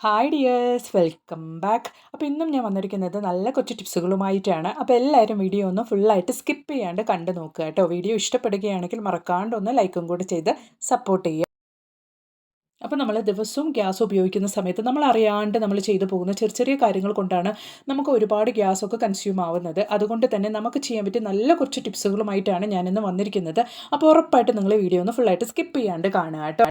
Hi dears, welcome back. അപ്പോൾ ഇന്നും ഞാൻ വന്നിരിക്കുന്നത് നല്ല കുറച്ച് ടിപ്സുകളുമായിട്ടാണ്. അപ്പോൾ എല്ലാവരും വീഡിയോ ഒന്ന് ഫുള്ളായിട്ട് സ്കിപ്പ് ചെയ്യാണ്ട് കണ്ടു നോക്കുക കേട്ടോ. വീഡിയോ ഇഷ്ടപ്പെടുകയാണെങ്കിൽ മറക്കാണ്ട് ഒന്ന് ലൈക്കും കൂടി ചെയ്ത് സപ്പോർട്ട് ചെയ്യുക. അപ്പോൾ നമ്മൾ ദിവസവും ഗ്യാസ് ഉപയോഗിക്കുന്ന സമയത്ത് നമ്മൾ അറിയാണ്ട് നമ്മൾ ചെയ്തു പോകുന്ന ചെറിയ ചെറിയ കാര്യങ്ങൾ കൊണ്ടാണ് നമുക്ക് ഒരുപാട് ഗ്യാസൊക്കെ കൺസ്യൂം ആവുന്നത്. അതുകൊണ്ട് തന്നെ നമുക്ക് ചെയ്യാൻ പറ്റിയ നല്ല കുറച്ച് ടിപ്സുകളുമായിട്ടാണ് ഞാനിന്ന് വന്നിരിക്കുന്നത്. അപ്പോൾ ഉറപ്പായിട്ട് നിങ്ങൾ വീഡിയോ ഒന്ന് ഫുള്ളായിട്ട് സ്കിപ്പ് ചെയ്യാണ്ട് കാണുക കേട്ടോ.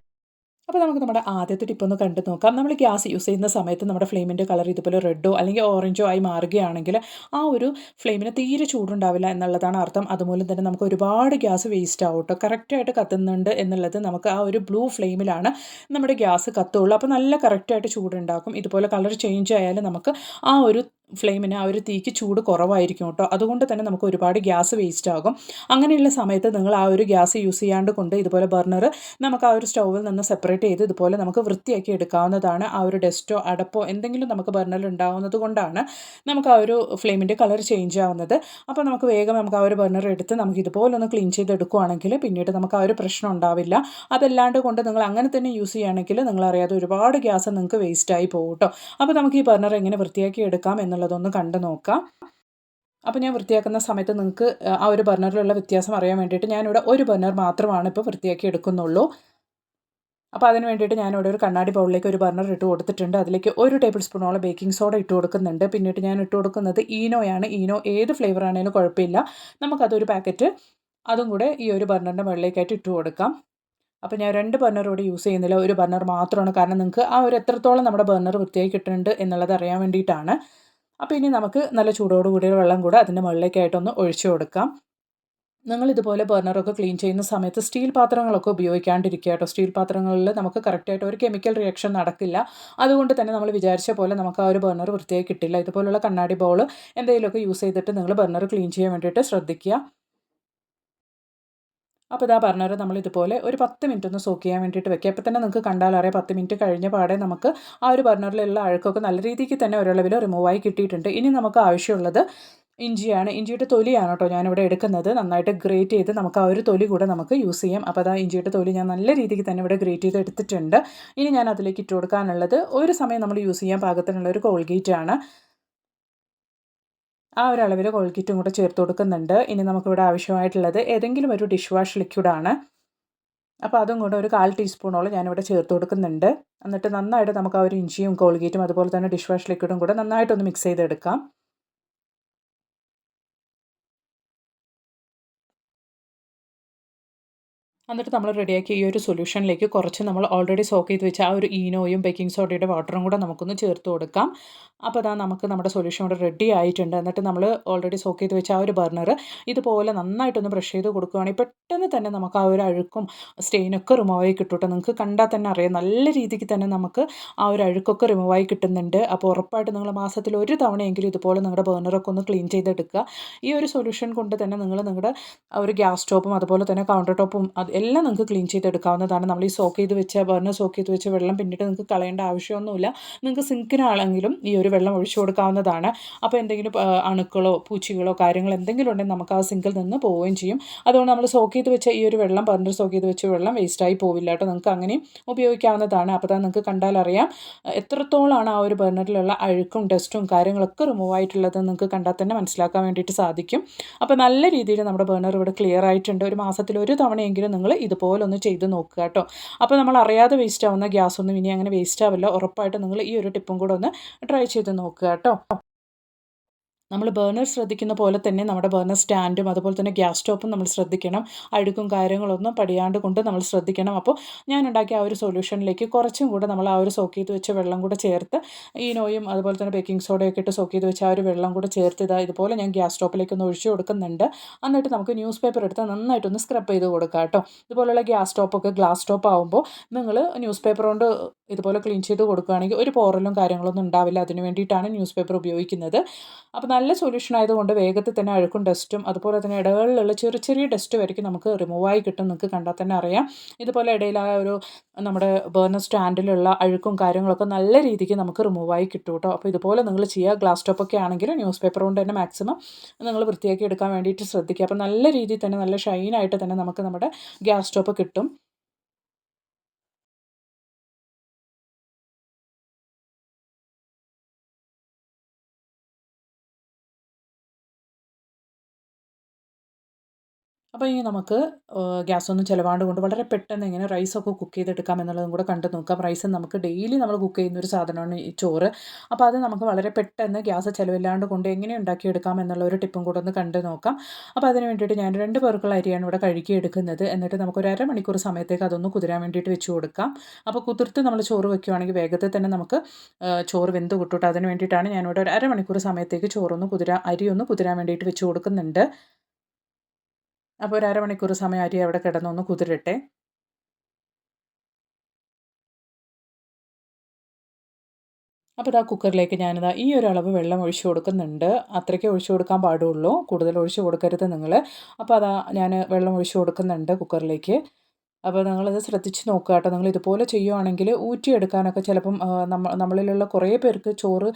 അപ്പോൾ നമുക്ക് നമ്മുടെ ആദ്യത്തെ ടിപ്പ് ഒന്ന് കണ്ടു നോക്കാം. നമ്മൾ ഗ്യാസ് യൂസ് ചെയ്യുന്ന സമയത്ത് നമ്മുടെ ഫ്ലെയിമിൻ്റെ കളർ ഇതുപോലെ റെഡോ അല്ലെങ്കിൽ ഓറഞ്ചോ ആയി മാറുകയാണെങ്കിൽ ആ ഒരു ഫ്ലെയിമിന് തീരെ ചൂടുണ്ടാവില്ല എന്നുള്ളതാണ് അർത്ഥം. അതുമൂലം തന്നെ നമുക്ക് ഒരുപാട് ഗ്യാസ് വേസ്റ്റ് ആവും കേട്ടോ. കറക്റ്റായിട്ട് കത്തുന്നുണ്ട് എന്നുള്ളത് നമുക്ക് ആ ഒരു ബ്ലൂ ഫ്ലെയിമിലാണ് നമ്മുടെ ഗ്യാസ് കത്തുള്ളൂ. അപ്പോൾ നല്ല കറക്റ്റായിട്ട് ചൂടുണ്ടാക്കും. ഇതുപോലെ കളർ ചേഞ്ച് ആയാലും നമുക്ക് ആ ഒരു ഫ്ലെയിമിന് ആ ഒരു തീക്ക് ചൂട് കുറവായിരിക്കും കേട്ടോ. അതുകൊണ്ട് തന്നെ നമുക്ക് ഒരുപാട് ഗ്യാസ് വേസ്റ്റ് ആകും. അങ്ങനെയുള്ള സമയത്ത് നിങ്ങൾ ആ ഒരു ഗ്യാസ് യൂസ് ചെയ്യാണ്ട് കൊണ്ട് ഇതുപോലെ ബർണർ നമുക്ക് ആ ഒരു സ്റ്റൗവിൽ നിന്ന് സെപ്പറേറ്റ് ചെയ്ത് ഇതുപോലെ നമുക്ക് വൃത്തിയാക്കി എടുക്കാവുന്നതാണ്. ആ ഒരു ഡസ്റ്റോ അടപ്പോ എന്തെങ്കിലും നമുക്ക് ബർണറിൽ ഉണ്ടാവുന്നത് കൊണ്ടാണ് നമുക്ക് ആ ഒരു ഫ്ലെയിമിൻ്റെ കളർ ചേഞ്ച് ആവുന്നത്. അപ്പോൾ നമുക്ക് വേഗം നമുക്ക് ആ ഒരു ബർണർ എടുത്ത് നമുക്ക് ഇതുപോലെ ഒന്ന് ക്ലീൻ ചെയ്തെടുക്കുകയാണെങ്കിൽ പിന്നീട് നമുക്ക് ആ ഒരു പ്രശ്നം ഉണ്ടാവില്ല. അതല്ലാണ്ട് കൊണ്ട് നിങ്ങൾ അങ്ങനെ തന്നെ യൂസ് ചെയ്യുകയാണെങ്കിൽ നിങ്ങളറിയാതെ ഒരുപാട് ഗ്യാസ് നിങ്ങൾക്ക് വേസ്റ്റായി പോകും കേട്ടോ. അപ്പോൾ നമുക്ക് ഈ ബർണർ എങ്ങനെ വൃത്തിയാക്കി എടുക്കാം എന്നുള്ളതൊന്ന് കണ്ടു നോക്കാം. അപ്പോൾ ഞാൻ വൃത്തിയാക്കുന്ന സമയത്ത് നിങ്ങൾക്ക് ആ ഒരു ബർണറിലുള്ള വ്യത്യാസം അറിയാൻ വേണ്ടിയിട്ട് ഞാനിവിടെ ഒരു ബർണർ മാത്രമാണ് ഇപ്പോൾ വൃത്തിയാക്കി എടുക്കുന്നുള്ളൂ. അപ്പോൾ അതിന് വേണ്ടിയിട്ട് ഞാനിവിടെ ഒരു കണ്ണാടി ബൗളിലേക്ക് ഒരു ബർണർ ഇട്ട് കൊടുത്തിട്ടുണ്ട്. അതിലേക്ക് 1 ടേബിൾ സ്പൂണോളം ബേക്കിംഗ് സോഡ ഇട്ട് കൊടുക്കുന്നുണ്ട്. പിന്നീട് ഞാൻ ഇട്ട് കൊടുക്കുന്നത് ഈനോയാണ്. ഈനോ ഏത് ഫ്ലേവർ ആണെങ്കിലും കുഴപ്പമില്ല. നമുക്കതൊരു പാക്കറ്റ് അതും കൂടെ ഈ ഒരു ബർണറിൻ്റെ മുകളിലേക്കായിട്ട് ഇട്ട് കൊടുക്കാം. അപ്പോൾ ഞാൻ 2 ബർണർ ഇവിടെ യൂസ് ചെയ്യുന്നില്ല. ഒരു ബർണർ മാത്രമാണ്. കാരണം നിങ്ങൾക്ക് ആ ഒരു എത്രത്തോളം നമ്മുടെ ബർണർ വൃത്തിയായി കിട്ടുന്നുണ്ട് എന്നുള്ളത് അറിയാൻ വേണ്ടിയിട്ടാണ്. അപ്പോൾ ഇനി നമുക്ക് നല്ല ചൂടോട് കൂടിയ വെള്ളം കൂടെ അതിൻ്റെ മുകളിലേക്കായിട്ടൊന്ന് ഒഴിച്ചു കൊടുക്കാം. നിങ്ങൾ ഇതുപോലെ ബർണറൊക്കെ ക്ലീൻ ചെയ്യുന്ന സമയത്ത് സ്റ്റീൽ പാത്രങ്ങളൊക്കെ ഉപയോഗിക്കാണ്ടിരിക്കുക കേട്ടോ. സ്റ്റീൽ പാത്രങ്ങളിൽ നമുക്ക് കറക്റ്റായിട്ട് ഒരു കെമിക്കൽ റിയാക്ഷൻ നടക്കില്ല. അതുകൊണ്ട് തന്നെ നമ്മൾ വിചാരിച്ച പോലെ നമുക്ക് ആ ഒരു ബർണർ വൃത്തിയായി കിട്ടില്ല. ഇതുപോലുള്ള കണ്ണാടി ബൗൾ എന്തെങ്കിലുമൊക്കെ യൂസ് ചെയ്തിട്ട് നിങ്ങൾ ബർണർ ക്ലീൻ ചെയ്യാൻ വേണ്ടിയിട്ട് ശ്രദ്ധിക്കുക. അപ്പോൾ ഇതാ ബർണർ നമ്മൾ ഇതുപോലെ ഒരു 10 മിനിറ്റ് ഒന്ന് സോക്ക് ചെയ്യാൻ വേണ്ടിയിട്ട് വെക്കുക. അപ്പോൾ തന്നെ നിങ്ങൾക്ക് കണ്ടാൽ അറിയാം 10 മിനിറ്റ് കഴിഞ്ഞ പാടെ നമുക്ക് ആ ഒരു ബർണറിലുള്ള അഴുക്കൊക്കെ നല്ല രീതിക്ക് തന്നെ ഒരളവിൽ റിമൂവായി കിട്ടിയിട്ടുണ്ട്. ഇനി നമുക്ക് ആവശ്യമുള്ളത് ഇഞ്ചിയാണ്. ഇഞ്ചിയുടെ തൊലിയാണ് കേട്ടോ ഞാനിവിടെ എടുക്കുന്നത്. നന്നായിട്ട് ഗ്രേറ്റ് ചെയ്ത് നമുക്ക് ആ ഒരു തൊലി കൂടെ നമുക്ക് യൂസ് ചെയ്യാം. അപ്പോൾ അതാ ഇഞ്ചിയുടെ തൊലി ഞാൻ നല്ല രീതിക്ക് തന്നെ ഇവിടെ ഗ്രേറ്റ് ചെയ്ത് എടുത്തിട്ടുണ്ട്. ഇനി ഞാൻ അതിലേക്ക് ഇട്ട് കൊടുക്കാനുള്ളത് ഒരു സമയം നമ്മൾ യൂസ് ചെയ്യാൻ പാകത്തിനുള്ള ഒരു കോൾഗേറ്റ് ആണ്. ആ ഒരു അളവിൽ കോൾഗേറ്റും കൂടെ ചേർത്ത് കൊടുക്കുന്നുണ്ട്. ഇനി നമുക്കിവിടെ ആവശ്യമായിട്ടുള്ളത് ഏതെങ്കിലും ഒരു ഡിഷ് വാഷ് ലിക്വിഡാണ്. അപ്പോൾ അതും കൂടെ ഒരു 1/4 ടീസ്പൂണോളം ഞാനിവിടെ ചേർത്ത് കൊടുക്കുന്നുണ്ട്. എന്നിട്ട് നന്നായിട്ട് നമുക്ക് ആ ഒരു ഇഞ്ചിയും കോൾഗേറ്റും അതുപോലെ തന്നെ ഡിഷ് വാഷ് ലിക്വിഡും കൂടെ നന്നായിട്ടൊന്ന് മിക്സ് ചെയ്തെടുക്കാം. എന്നിട്ട് നമ്മൾ റെഡിയാക്കി ഈ ഒരു സൊല്യൂഷനിലേക്ക് കുറച്ച് നമ്മൾ ഓൾറെഡി സോക്ക് ചെയ്ത് വെച്ച ആ ഒരു ഈനോയും ബേക്കിംഗ് സോഡയുടെ വാട്ടറും കൂടെ നമുക്കൊന്ന് ചേർത്ത് കൊടുക്കാം. അപ്പോൾ അതാ നമുക്ക് നമ്മുടെ സൊല്യൂഷൻ ഇവിടെ റെഡി ആയിട്ടുണ്ട്. എന്നിട്ട് നമ്മൾ ഓൾറെഡി സോക്ക് ചെയ്ത് വെച്ച ആ ഒരു ബർണർ ഇതുപോലെ നന്നായിട്ടൊന്ന് ബ്രഷ് ചെയ്ത് കൊടുക്കുകയാണെങ്കിൽ പെട്ടെന്ന് തന്നെ നമുക്ക് ആ ഒരു അഴുക്കും സ്റ്റെയിനൊക്കെ റിമൂവായി കിട്ടും കേട്ടോ. നിങ്ങൾക്ക് കണ്ടാൽ തന്നെ അറിയാം നല്ല രീതിക്ക് തന്നെ നമുക്ക് ആ ഒരു അഴുക്കൊക്കെ റിമൂവായി കിട്ടുന്നുണ്ട്. അപ്പോൾ ഉറപ്പായിട്ട് നിങ്ങൾ മാസത്തിൽ ഒരു തവണയെങ്കിലും ഇതുപോലെ നിങ്ങളുടെ ബർണറൊക്കെ ഒന്ന് ക്ലീൻ ചെയ്തെടുക്കുക. ഈ ഒരു സൊല്യൂഷൻ കൊണ്ട് തന്നെ നിങ്ങൾ നിങ്ങളുടെ ആ ഒരു ഗ്യാസ് സ്റ്റോപ്പും അതുപോലെ തന്നെ കൗണ്ടർ ടോപ്പും അത് എല്ലാം നിങ്ങൾക്ക് ക്ലീൻ ചെയ്തെടുക്കാവുന്നതാണ്. നമ്മൾ ഈ സോക്ക് ചെയ്ത് വെച്ച ബർണർ സോക്ക് ചെയ്ത് വെച്ച വെള്ളം പിന്നീട് നിങ്ങൾക്ക് കളയേണ്ട ആവശ്യമൊന്നുമില്ല. നിങ്ങൾക്ക് സിങ്കിനാണെങ്കിലും ഈ ഒരു വെള്ളം ഒഴിച്ചു കൊടുക്കാവുന്നതാണ്. അപ്പോൾ എന്തെങ്കിലും അണുക്കളോ പൂച്ചികളോ കാര്യങ്ങളോ എന്തെങ്കിലും ഉണ്ടെങ്കിൽ നമുക്ക് ആ സിങ്കിൽ നിന്ന് പോവുകയും ചെയ്യും. അതുകൊണ്ട് നമ്മൾ സോക്ക് ചെയ്ത് വെച്ച ഈ ഒരു വെള്ളം ബർണർ സോക്ക് ചെയ്ത് വെച്ച വെള്ളം വേസ്റ്റായി പോവില്ല കേട്ടോ. നിങ്ങൾക്ക് അങ്ങനെയും ഉപയോഗിക്കാവുന്നതാണ്. അപ്പോൾ തന്നെ നിങ്ങൾക്ക് കണ്ടാൽ അറിയാം എത്രത്തോളമാണ് ആ ഒരു ബർണറിലുള്ള അഴുക്കും ഡസ്റ്റും കാര്യങ്ങളൊക്കെ റിമൂവ് ആയിട്ടുള്ളത് നിങ്ങൾക്ക് കണ്ടാൽ തന്നെ മനസ്സിലാക്കാൻ വേണ്ടിയിട്ട് സാധിക്കും. അപ്പോൾ നല്ല രീതിയിൽ നമ്മുടെ ബർണർ ഇവിടെ ക്ലിയർ ആയിട്ടുണ്ട്. ഒരു മാസത്തിൽ ഒരു തവണയെങ്കിലും നിങ്ങൾ ഇതുപോലെ ഒന്ന് ചെയ്ത് നോക്കുക കേട്ടോ. അപ്പോൾ നമ്മൾ അറിയാതെ വേസ്റ്റ് ആവുന്ന ഗ്യാസ് ഒന്നും ഇനി അങ്ങനെ വേസ്റ്റ് ആവില്ല. ഉറപ്പായിട്ട് നിങ്ങൾ ഈ ഒരു ടിപ്പും കൂടെ ഒന്ന് ട്രൈ ചെയ്ത് നോക്കുക കേട്ടോ. നമ്മൾ ബർണർ ശ്രദ്ധിക്കുന്ന പോലെ തന്നെ നമ്മുടെ ബർണർ സ്റ്റാൻഡും അതുപോലെ തന്നെ ഗ്യാസ് സ്റ്റോപ്പും നമ്മൾ ശ്രദ്ധിക്കണം. അഴുക്കും കാര്യങ്ങളൊന്നും പടിയാണ്ട് കൊണ്ട് നമ്മൾ ശ്രദ്ധിക്കണം. അപ്പോൾ ഞാൻ ഉണ്ടാക്കിയ ആ ഒരു സൊല്യൂഷനിലേക്ക് കുറച്ചും കൂടെ നമ്മൾ ആ ഒരു സോക്ക് ചെയ്ത് വെച്ച വെള്ളം കൂടെ ചേർത്ത് ഈനോയും അതുപോലെ തന്നെ ബേക്കിംഗ് സോഡയൊക്കെ ഇട്ട് സോക്ക് ചെയ്ത് വെച്ച ആ ഒരു വെള്ളം കൂടെ ചേർത്ത് ഇതുപോലെ ഞാൻ ഗ്യാസ് സ്റ്റോപ്പിലേക്ക് ഒന്ന് ഒഴിച്ചു കൊടുക്കുന്നുണ്ട്. എന്നിട്ട് നമുക്ക് ന്യൂസ് പേപ്പർ എടുത്ത് നന്നായിട്ടൊന്ന് സ്ക്രബ് ചെയ്ത് കൊടുക്കുക കേട്ടോ. ഇതുപോലുള്ള ഗ്യാസ് സ്റ്റോപ്പൊക്കെ ഗ്ലാസ് സ്റ്റോപ്പ് ആകുമ്പോൾ നിങ്ങൾ ന്യൂസ് പേപ്പർ കൊണ്ട് ഇതുപോലെ ക്ലീൻ ചെയ്ത് കൊടുക്കുകയാണെങ്കിൽ ഒരു പോറലും കാര്യങ്ങളൊന്നും ഉണ്ടാവില്ല. അതിന് വേണ്ടിയിട്ടാണ് ന്യൂസ് പേപ്പർ ഉപയോഗിക്കുന്നത്. അപ്പോൾ നല്ല സൊല്യൂഷൻ ആയതുകൊണ്ട് വേഗത്തിൽ തന്നെ അഴുക്കും ഡസ്റ്റും അതുപോലെ തന്നെ ഇടകളിലുള്ള ചെറിയ ചെറിയ ഡസ്റ്റ് വരയ്ക്കും നമുക്ക് റിമൂവായി കിട്ടും. നിങ്ങൾക്ക് കണ്ടാൽ തന്നെ അറിയാം. ഇതുപോലെ ഇടയിൽ ആ ഒരു നമ്മുടെ ബർണർ സ്റ്റാൻഡിലുള്ള അഴുക്കും കാര്യങ്ങളൊക്കെ നല്ല രീതിക്ക് നമുക്ക് റിമൂവായി കിട്ടും കേട്ടോ. അപ്പോൾ ഇതുപോലെ നിങ്ങൾ ചെയ്യുക. ഗ്ലാസ് ടോപ്പൊക്കെ ആണെങ്കിൽ ന്യൂസ് പേപ്പർ കൊണ്ട് തന്നെ മാക്സിമം നിങ്ങൾ വൃത്തിയാക്കി എടുക്കാൻ വേണ്ടിയിട്ട് ശ്രദ്ധിക്കുക. അപ്പോൾ നല്ല രീതിയിൽ തന്നെ നല്ല ഷൈനായിട്ട് തന്നെ നമുക്ക് നമ്മുടെ ഗ്യാസ് സ്റ്റോപ്പ് കിട്ടും. അപ്പോൾ ഇനി നമുക്ക് ഗ്യാസൊന്നും ചിലവാണ്ട് കൊണ്ട് വളരെ പെട്ടെന്ന് എങ്ങനെ റൈസൊക്കെ കുക്ക് ചെയ്തെടുക്കാം എന്നുള്ളതും കൂടെ കണ്ടു നോക്കാം. റൈസ് നമുക്ക് ഡെയിലി നമ്മൾ കുക്ക് ചെയ്യുന്ന ഒരു സാധനമാണ് ഈ ചോറ്. അപ്പോൾ അത് നമുക്ക് വളരെ പെട്ടെന്ന് ഗ്യാസ് ചിലവില്ലാണ്ട് കൊണ്ട് എങ്ങനെ ഉണ്ടാക്കിയെടുക്കാം എന്നുള്ള ഒരു ടിപ്പും കൂടെ ഒന്ന് കണ്ടു നോക്കാം. അപ്പോൾ അതിന് വേണ്ടിയിട്ട് ഞാൻ 2 പേർക്കുള്ള അരിയാണ് ഇവിടെ കഴുകിയെടുക്കുന്നത്. എന്നിട്ട് നമുക്ക് ഒരു അരമണിക്കൂർ സമയത്തേക്ക് അതൊന്ന് കുതിരാൻ വേണ്ടിയിട്ട് വെച്ച് കൊടുക്കാം. അപ്പോൾ കുതിർത്ത് നമ്മൾ ചോറ് വെക്കുകയാണെങ്കിൽ വേഗത്തിൽ തന്നെ നമുക്ക് ചോറ് വെന്ത് കിട്ടും. അതിന് വേണ്ടിയിട്ടാണ് ഞാനിവിടെ ഒരു അരമണിക്കൂർ സമയത്തേക്ക് അരി ഒന്ന് കുതിരാൻ വേണ്ടിയിട്ട് വെച്ച് കൊടുക്കുന്നുണ്ട്. അപ്പോൾ ഒരു അരമണിക്കൂർ സമയം അരി അവിടെ കിടന്നൊന്ന് കുതിരട്ടെ. അപ്പോൾ ഇതാ കുക്കറിലേക്ക് ഞാനിതാ ഈ ഒരു അളവ് വെള്ളം ഒഴിച്ച് കൊടുക്കുന്നുണ്ട്. അത്രയ്ക്കേ ഒഴിച്ച് കൊടുക്കാൻ പാടുള്ളൂ. കൂടുതൽ ഒഴിച്ച് കൊടുക്കരുത് നിങ്ങൾ. അപ്പോൾ അതാ ഞാൻ വെള്ളം ഒഴിച്ച് കൊടുക്കുന്നുണ്ട് കുക്കറിലേക്ക്. അപ്പോൾ നിങ്ങളിത് ശ്രദ്ധിച്ച് നോക്കുക കേട്ടോ. നിങ്ങൾ ഇതുപോലെ ചെയ്യുവാണെങ്കിൽ ഊറ്റിയെടുക്കാനൊക്കെ ചിലപ്പം നമ്മളിലുള്ള കുറേ പേർക്ക് ചോറ്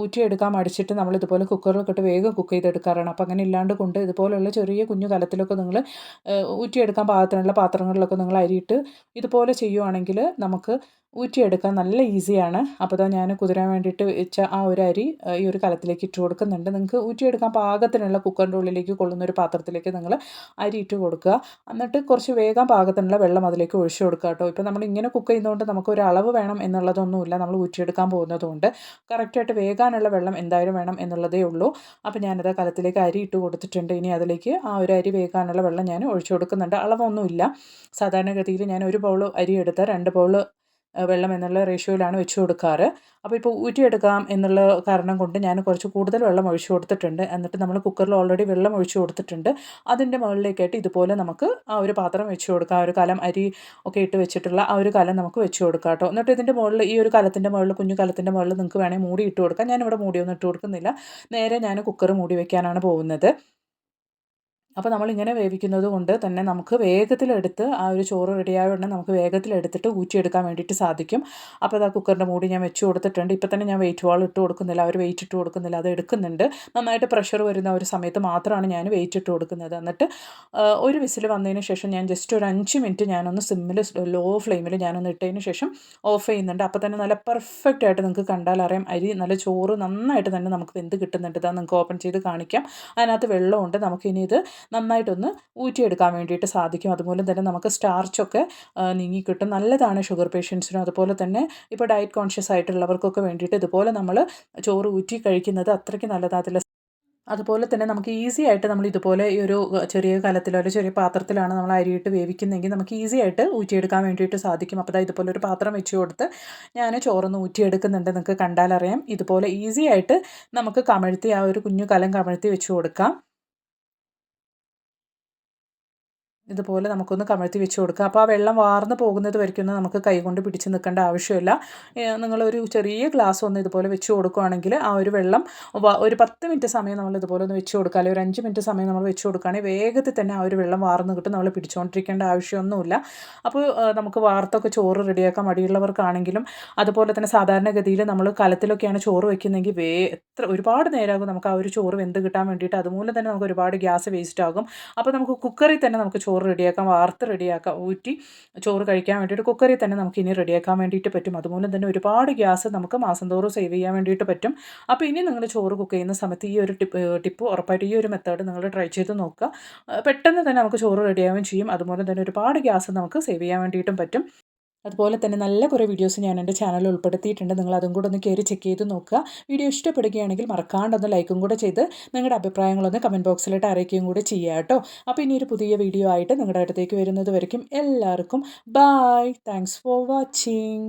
ഊറ്റിയെടുക്കാൻ മടിച്ചിട്ട് നമ്മളിതുപോലെ കുക്കറിലൊക്കെ ഇട്ട് വേഗം കുക്ക് ചെയ്തെടുക്കാറാണ്. അപ്പോൾ അങ്ങനെ ഇല്ലാണ്ട് കൊണ്ട് ഇതുപോലെയുള്ള ചെറിയ കുഞ്ഞു കലത്തിലൊക്കെ നിങ്ങൾ ഊറ്റിയെടുക്കാൻ പാകത്തിനുള്ള പാത്രങ്ങളിലൊക്കെ നിങ്ങൾ അരിയിട്ട് ഇതുപോലെ ചെയ്യുവാണെങ്കിൽ നമുക്ക് ഊറ്റിയെടുക്കാൻ നല്ല ഈസിയാണ്. അപ്പോൾ ഇതാ ഞാൻ കുതിരാൻ വേണ്ടിയിട്ട് വെച്ച ആ ഒരു അരി ഈ ഒരു കലത്തിലേക്ക് ഇട്ട് കൊടുക്കുന്നുണ്ട്. നിങ്ങൾക്ക് ഊറ്റിയെടുക്കാൻ പാകത്തിനുള്ള കുക്കറിൻ്റെ ഉള്ളിലേക്ക് കൊള്ളുന്ന ഒരു പാത്രത്തിലേക്ക് നിങ്ങൾ അരി ഇട്ട് കൊടുക്കുക. എന്നിട്ട് കുറച്ച് വേഗം പാകത്തിനുള്ള വെള്ളം അതിലേക്ക് ഒഴിച്ചു കൊടുക്കുക കേട്ടോ. ഇപ്പോൾ നമ്മൾ ഇങ്ങനെ കുക്ക് ചെയ്യുന്നതുകൊണ്ട് നമുക്കൊരു അളവ് വേണം എന്നുള്ളതൊന്നുമില്ല. നമ്മൾ ഊറ്റിയെടുക്കാൻ പോകുന്നതുകൊണ്ട് കറക്റ്റായിട്ട് വേകാനുള്ള വെള്ളം എന്തായാലും വേണം എന്നുള്ളതേ ഉള്ളൂ. അപ്പോൾ ഞാനത് കലത്തിലേക്ക് അരി ഇട്ട് കൊടുത്തിട്ടുണ്ട്. ഇനി അതിലേക്ക് ആ ഒരു അരി വേകാനുള്ള വെള്ളം ഞാൻ ഒഴിച്ചു കൊടുക്കുന്നുണ്ട്. അളവൊന്നുമില്ല. സാധാരണഗതിയിൽ ഞാൻ ഒരു ബൗൾ അരി എടുത്താൽ 2 ബൗൾ വെള്ളം എന്നുള്ള റേഷ്യോയിലാണ് വെച്ച് കൊടുക്കാറ്. അപ്പോൾ ഇപ്പോൾ ഊറ്റിയെടുക്കാം എന്നുള്ള കാരണം കൊണ്ട് ഞാൻ കുറച്ച് കൂടുതൽ വെള്ളം ഒഴിച്ച് കൊടുത്തിട്ടുണ്ട്. എന്നിട്ട് നമ്മൾ കുക്കറിൽ ഓൾറെഡി വെള്ളം ഒഴിച്ച് കൊടുത്തിട്ടുണ്ട്. അതിൻ്റെ മുകളിലേക്കായിട്ട് ഇതുപോലെ നമുക്ക് ആ ഒരു പാത്രം വെച്ച് കൊടുക്കാം. ആ ഒരു കലം അരി ഒക്കെ ഇട്ട് വെച്ചിട്ടുള്ള ആ ഒരു കലം നമുക്ക് വെച്ച് കൊടുക്കാം കേട്ടോ. എന്നിട്ട് ഇതിൻ്റെ മുകളിൽ ഈ ഒരു കലത്തിൻ്റെ മുകളിൽ കുഞ്ഞു കലത്തിൻ്റെ മുകളിൽ നിങ്ങൾക്ക് വേണമെങ്കിൽ മൂടി ഇട്ട് കൊടുക്കാം. ഞാനിവിടെ മൂടിയൊന്നും ഇട്ട് കൊടുക്കുന്നില്ല. നേരെ ഞാൻ കുക്കർ മൂടി വെക്കാനാണ് പോകുന്നത്. അപ്പോൾ നമ്മളിങ്ങനെ വേവിക്കുന്നത് കൊണ്ട് തന്നെ നമുക്ക് വേഗത്തിലെടുത്ത് ആ ഒരു ചോറ് റെഡിയായ ഉടനെ നമുക്ക് വേഗത്തിലെടുത്തിട്ട് ഊറ്റിയെടുക്കാൻ വേണ്ടിയിട്ട് സാധിക്കും. അപ്പോൾ ഇതാ കുക്കറിൻ്റെ മൂടി ഞാൻ വെച്ച് കൊടുത്തിട്ടുണ്ട്. ഇപ്പോൾ തന്നെ ഞാൻ വെയിറ്റ് വാൾ ഇട്ട് കൊടുക്കുന്നില്ല. ആ ഒരു വെയിറ്റ് ഇട്ട് കൊടുക്കുന്നില്ല. അത് എടുക്കുന്നുണ്ട്. നന്നായിട്ട് പ്രഷർ വരുന്ന ഒരു സമയത്ത് മാത്രമാണ് ഞാൻ വെയിറ്റ് ഇട്ട് കൊടുക്കുന്നത്. എന്നിട്ട് ഒരു വിസിൽ വന്നതിന് ശേഷം ഞാൻ ജസ്റ്റ് ഒരു 5 മിനിറ്റ് ഞാനൊന്ന് സിമ്മിൽ ലോ ഫ്ലെയിമിൽ ഞാനൊന്ന് ഇട്ടതിന് ശേഷം ഓഫ് ചെയ്യുന്നുണ്ട്. അപ്പോൾ തന്നെ നല്ല പെർഫെക്റ്റ് ആയിട്ട് നിങ്ങൾക്ക് കണ്ടാൽ അറിയാം അരി നല്ല ചോറ് നന്നായിട്ട് തന്നെ നമുക്ക് വെന്ത് കിട്ടുന്നുണ്ട്. ഇതാ നിങ്ങൾക്ക് ഓപ്പൺ ചെയ്ത് കാണിക്കാം. അതിനകത്ത് വെള്ളമുണ്ട്. നമുക്കിനി ഇത് നന്നായിട്ടൊന്ന് ഊറ്റിയെടുക്കാൻ വേണ്ടിയിട്ട് സാധിക്കും. അതുപോലെ തന്നെ നമുക്ക് സ്റ്റാർച്ചൊക്കെ നീങ്ങിക്കിട്ടും. നല്ലതാണ് ഷുഗർ പേഷ്യൻസിനും അതുപോലെ തന്നെ ഇപ്പോൾ ഡയറ്റ് കോൺഷ്യസ് ആയിട്ടുള്ളവർക്കൊക്കെ വേണ്ടിയിട്ട് ഇതുപോലെ നമ്മൾ ചോറ് ഊറ്റി കഴിക്കുന്നത് അത്രയ്ക്ക് നല്ലതാകത്തില്ല. അതുപോലെ തന്നെ നമുക്ക് ഈസി ആയിട്ട് നമ്മൾ ഇതുപോലെ ഈ ഒരു ചെറിയ കലത്തിലോ അല്ലെങ്കിൽ ചെറിയ പാത്രത്തിലാണ് നമ്മൾ അരിയിട്ട് വേവിക്കുന്നതെങ്കിൽ നമുക്ക് ഈസി ആയിട്ട് ഊറ്റിയെടുക്കാൻ വേണ്ടിയിട്ട് സാധിക്കും. അപ്പോൾ ഇതുപോലെ ഒരു പാത്രം വെച്ച് കൊടുത്ത് ഞാൻ ചോറൊന്ന് ഊറ്റിയെടുക്കുന്നുണ്ട്. നിങ്ങൾക്ക് കണ്ടാലറിയാം. ഇതുപോലെ ഈസി ആയിട്ട് നമുക്ക് കമഴ്ത്തി ആ ഒരു കുഞ്ഞു കലം കമഴ്ത്തി വെച്ച് കൊടുക്കാം. ഇതുപോലെ നമുക്കൊന്ന് കമഴ്ത്തി വെച്ച് കൊടുക്കുക. അപ്പോൾ ആ വെള്ളം വാർന്ന് പോകുന്നത് വരയ്ക്കൊന്നും നമുക്ക് കൈകൊണ്ട് പിടിച്ച് നിൽക്കേണ്ട ആവശ്യമില്ല. നിങ്ങളൊരു ചെറിയ ഗ്ലാസ് ഒന്ന് ഇതുപോലെ വെച്ച് കൊടുക്കുകയാണെങ്കിൽ ആ ഒരു വെള്ളം ഒരു 10 മിനിറ്റ് സമയം നമ്മൾ ഇതുപോലെ ഒന്ന് വെച്ച് കൊടുക്കുക. അല്ലെങ്കിൽ ഒരു 5 മിനിറ്റ് സമയം നമ്മൾ വെച്ച് കൊടുക്കുകയാണെങ്കിൽ വേഗത്തിൽ തന്നെ ആ ഒരു വെള്ളം വാർന്ന് കിട്ടും. നമ്മൾ പിടിച്ചുകൊണ്ടിരിക്കേണ്ട ആവശ്യമൊന്നുമില്ല. അപ്പോൾ നമുക്ക് വാർത്തൊക്കെ ചോറ് റെഡിയാക്കാൻ മടിയുള്ളവർക്കാണെങ്കിലും അതുപോലെ തന്നെ സാധാരണഗതിയിൽ നമ്മൾ കലത്തിലൊക്കെയാണ് ചോറ് വയ്ക്കുന്നതെങ്കിൽ ഒരുപാട് നേരമാകും നമുക്ക് ആ ഒരു ചോറ് വെന്ത് കിട്ടാൻ വേണ്ടിയിട്ട്. അതുമൂലം തന്നെ നമുക്ക് ഒരുപാട് ഗ്യാസ് വേസ്റ്റ് ആകും. അപ്പോൾ നമുക്ക് കുക്കറിൽ തന്നെ നമുക്ക് ചോറ് റെഡിയാക്കാം, വാർത്ത് റെഡിയാക്കാം. ഊറ്റി ചോറ് കഴിക്കാൻ വേണ്ടിയിട്ട് കുക്കറിൽ തന്നെ നമുക്ക് ഇനി റെഡിയാക്കാൻ വേണ്ടിയിട്ട് പറ്റും. അതുമൂലം തന്നെ ഒരുപാട് ഗ്യാസ് നമുക്ക് മാസം തോറും സേവ് ചെയ്യാൻ വേണ്ടിയിട്ട് പറ്റും. അപ്പോൾ ഇനി നിങ്ങൾ ചോറ് കുക്ക് ചെയ്യുന്ന സമയത്ത് ഈ ഒരു ടിപ്പ് ഉറപ്പായിട്ട് ഈ ഒരു മെത്തേഡ് നിങ്ങൾ ട്രൈ ചെയ്ത് നോക്കുക. പെട്ടെന്ന് തന്നെ നമുക്ക് ചോറ് റെഡിയാവുകയും ചെയ്യും. അതുപോലെ തന്നെ ഒരുപാട് ഗ്യാസ് നമുക്ക് സേവ് ചെയ്യാൻ വേണ്ടിയിട്ടും പറ്റും. അതുപോലെ തന്നെ നല്ല കുറേ വീഡിയോസ് ഞാൻ എൻ്റെ ചാനലിൽ ഉൾപ്പെടുത്തിയിട്ടുണ്ട്. നിങ്ങൾ അതും കൂടെ ഒന്ന് കയറി ചെക്ക് ചെയ്ത് നോക്കുക. വീഡിയോ ഇഷ്ടപ്പെടുകയാണെങ്കിൽ മറക്കാണ്ടൊന്ന് ലൈക്കും കൂടെ ചെയ്ത് നിങ്ങളുടെ അഭിപ്രായങ്ങളൊന്ന് കമൻറ്റ് ബോക്സിലിട്ട് അറിയിക്കുകയും കൂടെ ചെയ്യുക കേട്ടോ. അപ്പോൾ ഇനി ഒരു പുതിയ വീഡിയോ ആയിട്ട് നിങ്ങളുടെ അടുത്തേക്ക് വരുന്നത് വരയ്ക്കും എല്ലാവർക്കും ബായ്. Thanks for watching.